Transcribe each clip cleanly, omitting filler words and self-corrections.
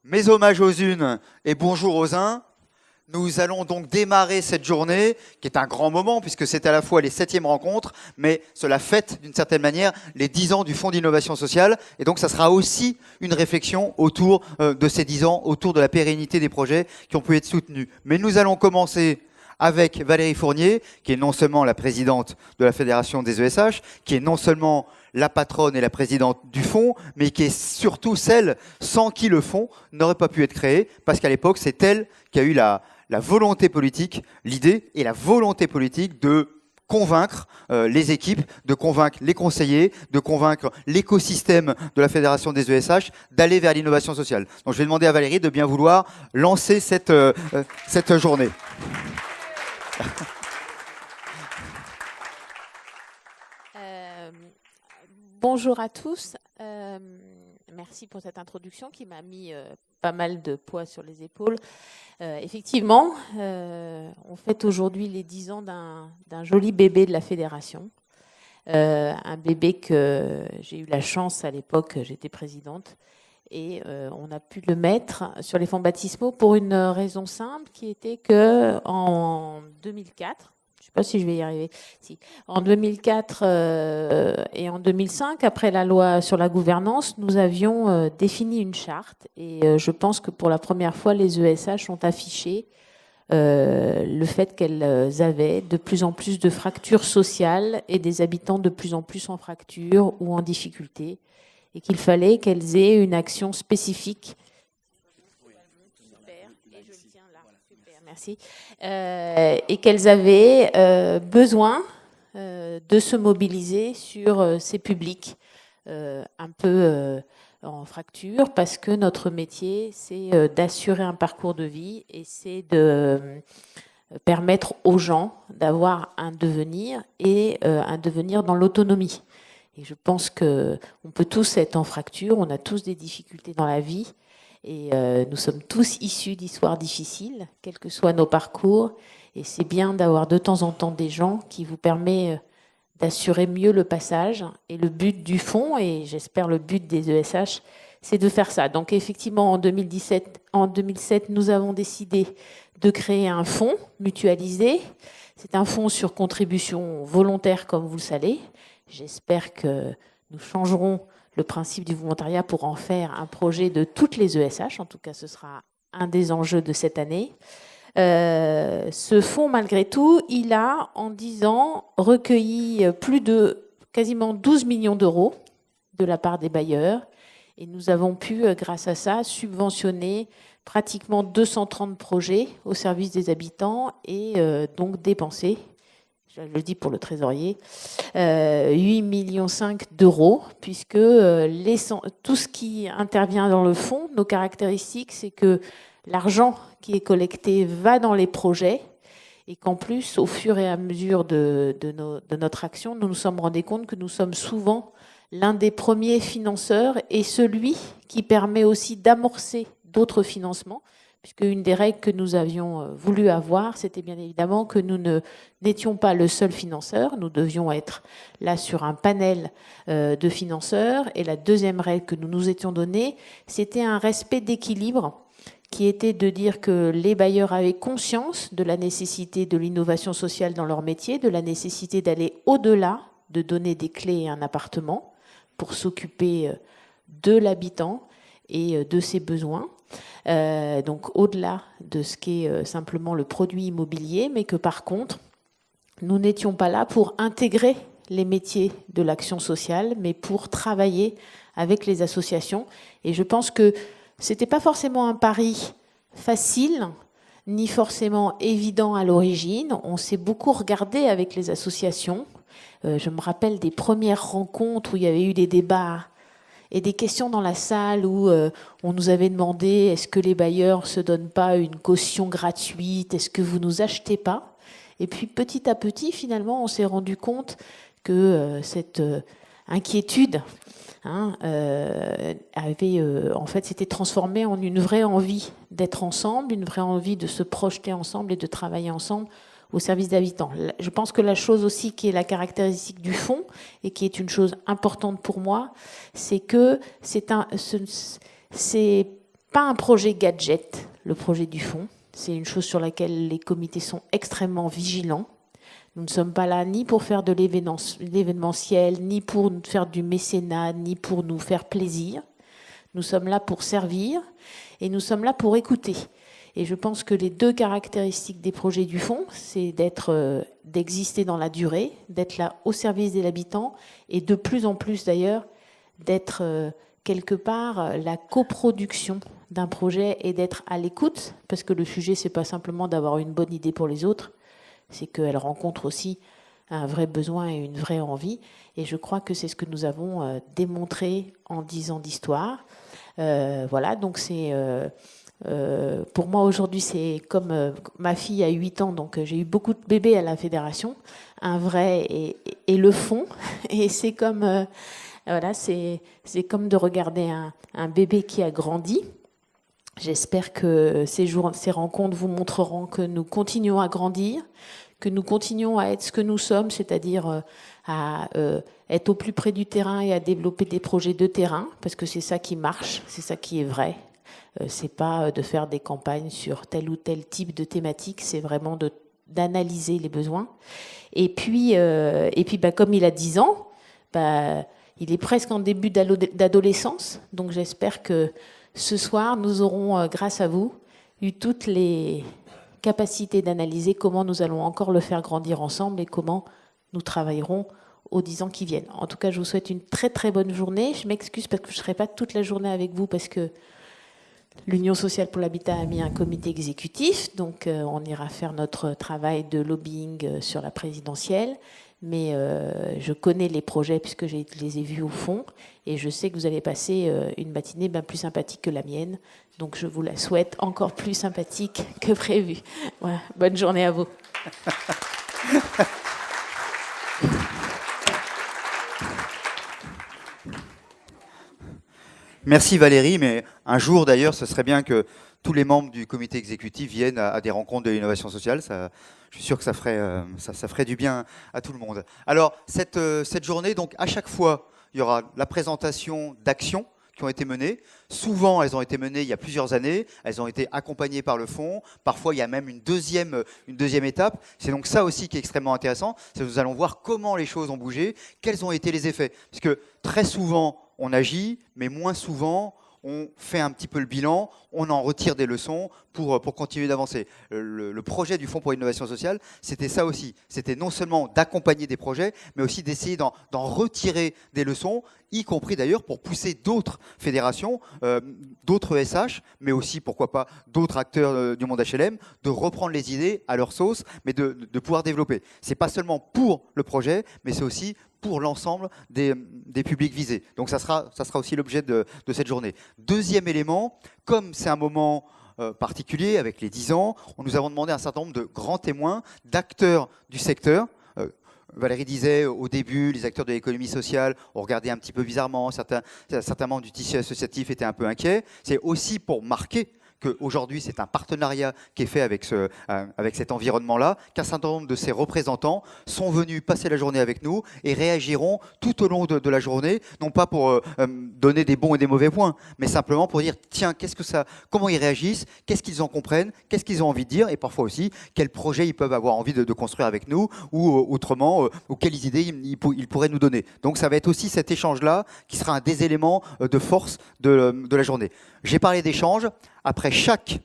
Mes hommages aux unes et bonjour aux uns. Nous allons donc démarrer cette journée, qui est un grand moment, puisque c'est à la fois les 7e rencontres, mais cela fête d'une certaine manière les 10 ans du Fonds d'innovation sociale. Et donc ça sera aussi une réflexion autour de ces 10 ans, autour de la pérennité des projets qui ont pu être soutenus. Mais nous allons commencer avec Valérie Fournier, qui est non seulement la présidente de la Fédération des ESH, qui est non seulement la patronne et la présidente du fonds, mais qui est surtout celle sans qui le fonds n'aurait pas pu être créé, parce qu'à l'époque, c'est elle qui a eu la volonté politique, l'idée et la volonté politique de convaincre les équipes, de convaincre les conseillers, de convaincre l'écosystème de la Fédération des ESH d'aller vers l'innovation sociale. Donc je vais demander à Valérie de bien vouloir lancer cette journée. Bonjour à tous. Merci pour cette introduction qui m'a mis pas mal de poids sur les épaules. Effectivement, on fête aujourd'hui les 10 ans d'un joli bébé de la fédération. Un bébé que j'ai eu la chance à l'époque, j'étais présidente, et on a pu le mettre sur les fonds baptismaux pour une raison simple qui était que en 2004, je ne sais pas si je vais y arriver. Si. En 2004 et en 2005, après la loi sur la gouvernance, nous avions défini une charte. Et je pense que pour la première fois, les ESH ont affiché le fait qu'elles avaient de plus en plus de fractures sociales et des habitants de plus en plus en fracture ou en difficulté. Et qu'il fallait qu'elles aient une action spécifique. Merci. Et qu'elles avaient besoin de se mobiliser sur ces publics un peu en fracture, parce que notre métier, c'est d'assurer un parcours de vie et c'est de permettre aux gens d'avoir un devenir et un devenir dans l'autonomie. Et je pense qu'on peut tous être en fracture, on a tous des difficultés dans la vie. Et nous sommes tous issus d'histoires difficiles, quels que soient nos parcours. Et c'est bien d'avoir de temps en temps des gens qui vous permettent d'assurer mieux le passage. Et le but du fonds, et j'espère le but des ESH, c'est de faire ça. Donc effectivement, en 2007, nous avons décidé de créer un fonds mutualisé. C'est un fonds sur contribution volontaire, comme vous le savez. J'espère que nous changerons le principe du volontariat pour en faire un projet de toutes les ESH. En tout cas, ce sera un des enjeux de cette année. Ce fonds, malgré tout, il a, en 10 ans, recueilli plus de quasiment 12 millions d'euros de la part des bailleurs. Et nous avons pu, grâce à ça, subventionner pratiquement 230 projets au service des habitants et donc dépenser, je le dis pour le trésorier, 8,5 millions d'euros, puisque tout ce qui intervient dans le fonds, nos caractéristiques, c'est que l'argent qui est collecté va dans les projets et qu'en plus, au fur et à mesure de notre action, nous nous sommes rendus compte que nous sommes souvent l'un des premiers financeurs et celui qui permet aussi d'amorcer d'autres financements. Puisque une des règles que nous avions voulu avoir, c'était bien évidemment que nous n'étions pas le seul financeur, nous devions être là sur un panel de financeurs. Et la deuxième règle que nous nous étions donnée, c'était un respect d'équilibre, qui était de dire que les bailleurs avaient conscience de la nécessité de l'innovation sociale dans leur métier, de la nécessité d'aller au-delà, de donner des clés à un appartement pour s'occuper de l'habitant et de ses besoins. Donc au-delà de ce qu'est simplement le produit immobilier, mais que par contre, nous n'étions pas là pour intégrer les métiers de l'action sociale, mais pour travailler avec les associations. Et je pense que ce n'était pas forcément un pari facile, ni forcément évident à l'origine. On s'est beaucoup regardé avec les associations. Je me rappelle des premières rencontres où il y avait eu des débats et des questions dans la salle où on nous avait demandé est-ce que les bailleurs ne se donnent pas une caution gratuite, est-ce que vous ne nous achetez pas? Et puis petit à petit, finalement, on s'est rendu compte que cette inquiétude en fait, s'était transformée en une vraie envie d'être ensemble, une vraie envie de se projeter ensemble et de travailler ensemble au service d'habitants. Je pense que la chose aussi qui est la caractéristique du fonds et qui est une chose importante pour moi, c'est que c'est pas un projet gadget, le projet du fonds. C'est une chose sur laquelle les comités sont extrêmement vigilants. Nous ne sommes pas là ni pour faire de l'événementiel, ni pour faire du mécénat, ni pour nous faire plaisir. Nous sommes là pour servir et nous sommes là pour écouter. Et je pense que les deux caractéristiques des projets du fonds, c'est d'exister dans la durée, d'être là au service des habitants et de plus en plus d'ailleurs d'être quelque part la coproduction d'un projet et d'être à l'écoute, parce que le sujet, c'est pas simplement d'avoir une bonne idée pour les autres, c'est qu'elle rencontre aussi un vrai besoin et une vraie envie. Et je crois que c'est ce que nous avons démontré en 10 ans d'histoire. Voilà, donc c'est... pour moi, aujourd'hui, c'est comme ma fille a 8 ans, donc j'ai eu beaucoup de bébés à la fédération, un vrai et le fond. Et c'est comme... voilà, c'est comme de regarder un bébé qui a grandi. J'espère que ces rencontres vous montreront que nous continuons à grandir, que nous continuons à être ce que nous sommes, c'est-à-dire à être au plus près du terrain et à développer des projets de terrain, parce que c'est ça qui marche, c'est ça qui est vrai. C'est pas de faire des campagnes sur tel ou tel type de thématique, c'est vraiment d'analyser les besoins. Et puis comme il a 10 ans, il est presque en début d'adolescence, donc j'espère que ce soir, nous aurons, grâce à vous, eu toutes les capacités d'analyser comment nous allons encore le faire grandir ensemble et comment nous travaillerons aux 10 ans qui viennent. En tout cas, je vous souhaite une très très bonne journée. Je m'excuse parce que je ne serai pas toute la journée avec vous parce que l'Union sociale pour l'habitat a mis un comité exécutif, donc on ira faire notre travail de lobbying sur la présidentielle. Mais je connais les projets puisque je les ai vus au fond et je sais que vous allez passer une matinée bien plus sympathique que la mienne. Donc je vous la souhaite encore plus sympathique que prévu. Voilà. Bonne journée à vous. Merci Valérie, mais un jour d'ailleurs, ce serait bien que tous les membres du comité exécutif viennent à des rencontres de l'innovation sociale. Je suis sûr que ça ferait du bien à tout le monde. Alors, cette journée, donc à chaque fois, il y aura la présentation d'actions qui ont été menées. Souvent, elles ont été menées il y a plusieurs années. Elles ont été accompagnées par le fonds. Parfois, il y a même une deuxième étape. C'est donc ça aussi qui est extrêmement intéressant. C'est que nous allons voir comment les choses ont bougé, quels ont été les effets. Parce que très souvent, on agit, mais moins souvent, on fait un petit peu le bilan, on en retire des leçons pour continuer d'avancer. Le projet du Fonds pour l'innovation sociale, c'était ça aussi. C'était non seulement d'accompagner des projets, mais aussi d'essayer d'en retirer des leçons, y compris d'ailleurs pour pousser d'autres fédérations, d'autres SH, mais aussi, pourquoi pas, d'autres acteurs du monde HLM, de reprendre les idées à leur sauce, mais de pouvoir développer. C'est pas seulement pour le projet, mais c'est aussi pour l'ensemble des publics visés. Donc ça sera aussi l'objet de cette journée. Deuxième élément, comme c'est un moment particulier avec les 10 ans, nous avons demandé un certain nombre de grands témoins, d'acteurs du secteur. Valérie disait au début, les acteurs de l'économie sociale ont regardé un petit peu bizarrement, certains membres du tissu associatif étaient un peu inquiets. C'est aussi pour marquer qu'aujourd'hui, c'est un partenariat qui est fait avec cet environnement-là, qu'un certain nombre de ces représentants sont venus passer la journée avec nous et réagiront tout au long de la journée, non pas pour donner des bons et des mauvais points, mais simplement pour dire, tiens, comment ils réagissent, qu'est-ce qu'ils en comprennent, qu'est-ce qu'ils ont envie de dire, et parfois aussi, quels projets ils peuvent avoir envie de construire avec nous, ou autrement, ou quelles idées ils pourraient nous donner. Donc ça va être aussi cet échange-là qui sera un des éléments de force de la journée. J'ai parlé d'échange. Après chaque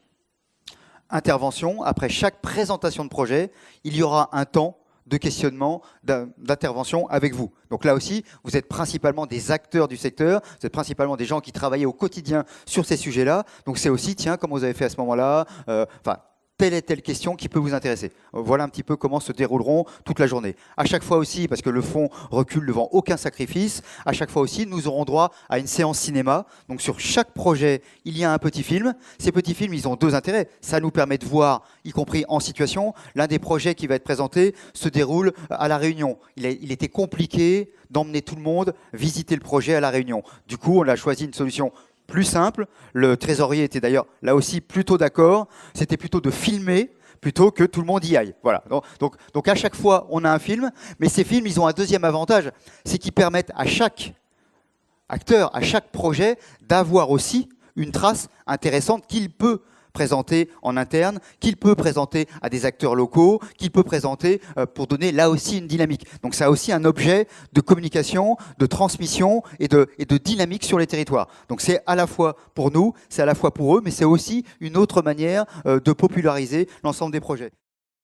intervention, après chaque présentation de projet, il y aura un temps de questionnement, d'intervention avec vous. Donc là aussi, vous êtes principalement des acteurs du secteur, vous êtes principalement des gens qui travaillent au quotidien sur ces sujets-là. Donc c'est aussi, tiens, comme vous avez fait à ce moment-là, telle et telle question qui peut vous intéresser. Voilà un petit peu comment se dérouleront toute la journée. À chaque fois aussi, parce que le fonds recule devant aucun sacrifice, à chaque fois aussi, nous aurons droit à une séance cinéma. Donc sur chaque projet, il y a un petit film. Ces petits films, ils ont deux intérêts. Ça nous permet de voir, y compris en situation. L'un des projets qui va être présenté se déroule à La Réunion. Il était compliqué d'emmener tout le monde visiter le projet à La Réunion. Du coup, on a choisi une solution plus simple. Le trésorier était d'ailleurs là aussi plutôt d'accord. C'était plutôt de filmer plutôt que tout le monde y aille. Voilà. Donc à chaque fois, on a un film, mais ces films, ils ont un deuxième avantage, c'est qu'ils permettent à chaque acteur, à chaque projet, d'avoir aussi une trace intéressante qu'il peut présenter en interne, qu'il peut présenter à des acteurs locaux, qu'il peut présenter pour donner là aussi une dynamique. Donc ça a aussi un objet de communication, de transmission et de dynamique sur les territoires. Donc c'est à la fois pour nous, c'est à la fois pour eux, mais c'est aussi une autre manière de populariser l'ensemble des projets.